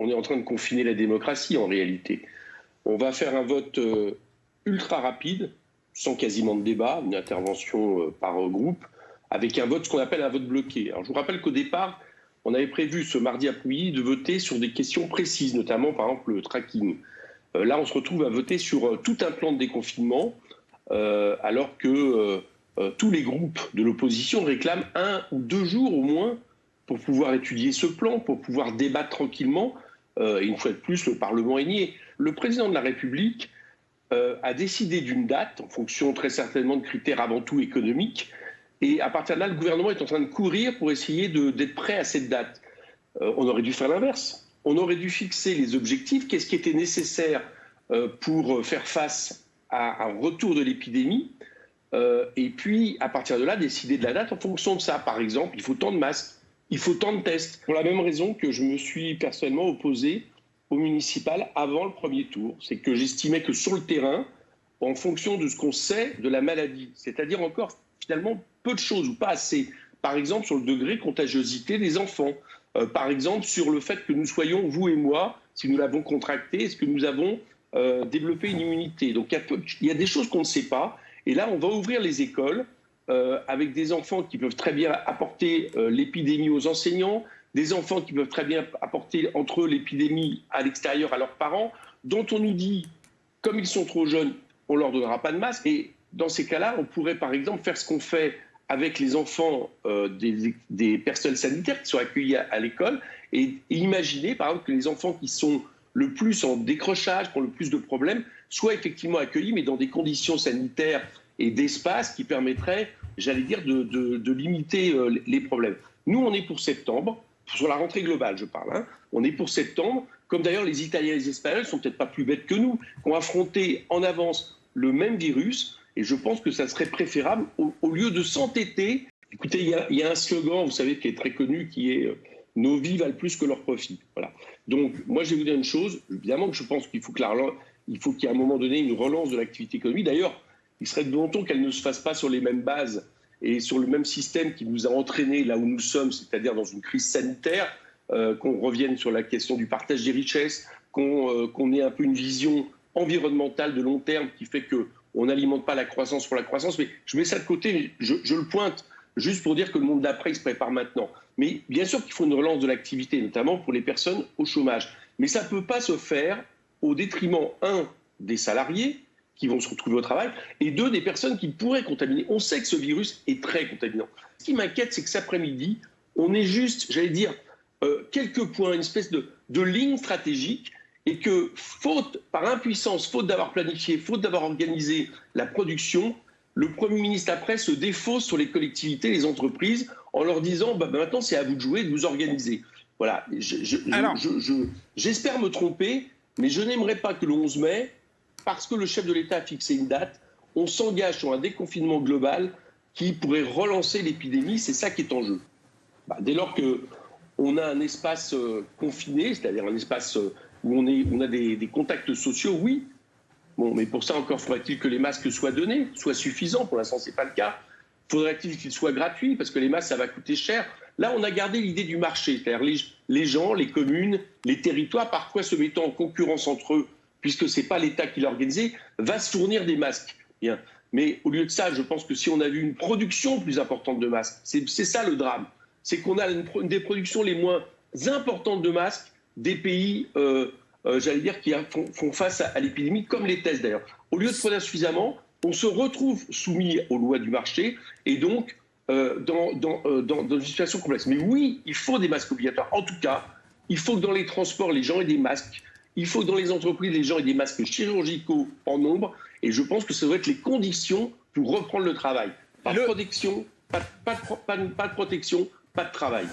on est en train de confiner la démocratie en réalité. On va faire un vote ultra rapide, sans quasiment de débat, une intervention par groupe, avec un vote, ce qu'on appelle un vote bloqué. Alors je vous rappelle qu'au départ, on avait prévu ce mardi après-midi de voter sur des questions précises, notamment par exemple le tracking. Là, on se retrouve à voter sur tout un plan de déconfinement, alors que tous les groupes de l'opposition réclament 1 ou 2 jours au moins pour pouvoir étudier ce plan, pour pouvoir débattre tranquillement. Et une fois de plus, le Parlement est nié. Le président de la République a décidé d'une date, en fonction très certainement de critères avant tout économiques. Et à partir de là, le gouvernement est en train de courir pour essayer d'être prêt à cette date. On aurait dû faire l'inverse. On aurait dû fixer les objectifs. Qu'est-ce qui était nécessaire pour faire face à un retour de l'épidémie, et puis, à partir de là, décider de la date en fonction de ça. Par exemple, il faut tant de masques, il faut tant de tests. Pour la même raison que je me suis personnellement opposé au municipal avant le premier tour. C'est que j'estimais que sur le terrain, en fonction de ce qu'on sait de la maladie, c'est-à-dire encore finalement peu de choses ou pas assez, par exemple sur le degré de contagiosité des enfants, par exemple sur le fait que nous soyons, vous et moi, si nous l'avons contracté, est-ce que nous avons développé une immunité. Donc il y a des choses qu'on ne sait pas. Et là, on va ouvrir les écoles avec des enfants qui peuvent très bien apporter l'épidémie aux enseignants, des enfants qui peuvent très bien apporter entre eux l'épidémie à l'extérieur à leurs parents, dont on nous dit, comme ils sont trop jeunes, on ne leur donnera pas de masque. Et dans ces cas-là, on pourrait par exemple faire ce qu'on fait avec les enfants des personnels sanitaires qui sont accueillis à l'école et imaginer par exemple que les enfants qui sont le plus en décrochage, qui ont le plus de problèmes, soient effectivement accueillis, mais dans des conditions sanitaires et d'espace qui permettraient, j'allais dire, de limiter les problèmes. Nous, on est pour septembre, sur la rentrée globale, je parle. Hein. On est pour septembre, comme d'ailleurs les Italiens et les Espagnols ne sont peut-être pas plus bêtes que nous, qui ont affronté en avance le même virus, et je pense que ça serait préférable, au lieu de s'entêter. Écoutez, il y a un slogan, vous savez, qui est très connu, qui est nos vies valent plus que leurs profits. Voilà. Donc, moi, je vais vous dire une chose. Évidemment que je pense qu'il faut qu'il y ait à un moment donné une relance de l'activité économique. D'ailleurs, il serait de bon ton qu'elle ne se fasse pas sur les mêmes bases et sur le même système qui nous a entraînés là où nous sommes, c'est-à-dire dans une crise sanitaire, qu'on revienne sur la question du partage des richesses, qu'on ait un peu une vision environnementale de long terme qui fait qu'on n'alimente pas la croissance pour la croissance. Mais je mets ça de côté, mais je le pointe juste pour dire que le monde d'après, il se prépare maintenant. Mais bien sûr qu'il faut une relance de l'activité, notamment pour les personnes au chômage. Mais ça ne peut pas se faire au détriment, 1, des salariés qui vont se retrouver au travail, et 2, des personnes qui pourraient contaminer. On sait que ce virus est très contaminant. Ce qui m'inquiète, c'est que cet après-midi, on est juste, j'allais dire, quelques points, une espèce de ligne stratégique, et que, par impuissance, faute d'avoir planifié, faute d'avoir organisé la production, le Premier ministre, après, se défausse sur les collectivités, les entreprises, en leur disant maintenant, c'est à vous de jouer, de vous organiser. Voilà. J'espère me tromper, mais je n'aimerais pas que le 11 mai, parce que le chef de l'État a fixé une date, on s'engage sur un déconfinement global qui pourrait relancer l'épidémie. C'est ça qui est en jeu. Dès lors qu'on a un espace confiné, c'est-à-dire un espace où on a des contacts sociaux, oui. Bon, mais pour ça, encore faudrait-il que les masques soient donnés, soient suffisants. Pour l'instant, ce n'est pas le cas. Faudrait-il qu'ils soient gratuits, parce que les masques, ça va coûter cher. Là, on a gardé l'idée du marché, c'est-à-dire les gens, les communes, les territoires, parfois se mettant en concurrence entre eux, puisque ce n'est pas l'État qui l'a organisé, va se fournir des masques. Bien. Mais au lieu de ça, je pense que si on avait une production plus importante de masques, c'est ça le drame. C'est qu'on a une des productions les moins importantes de masques des pays, j'allais dire, qui font face à l'épidémie, comme les tests d'ailleurs. Au lieu de produire suffisamment, on se retrouve soumis aux lois du marché et donc dans une situation complexe. Mais oui, il faut des masques obligatoires. En tout cas, il faut que dans les transports, les gens aient des masques. Il faut que dans les entreprises, les gens aient des masques chirurgicaux en nombre. Et je pense que ça doit être les conditions pour reprendre le travail. Pas de protection, pas de protection, pas de travail.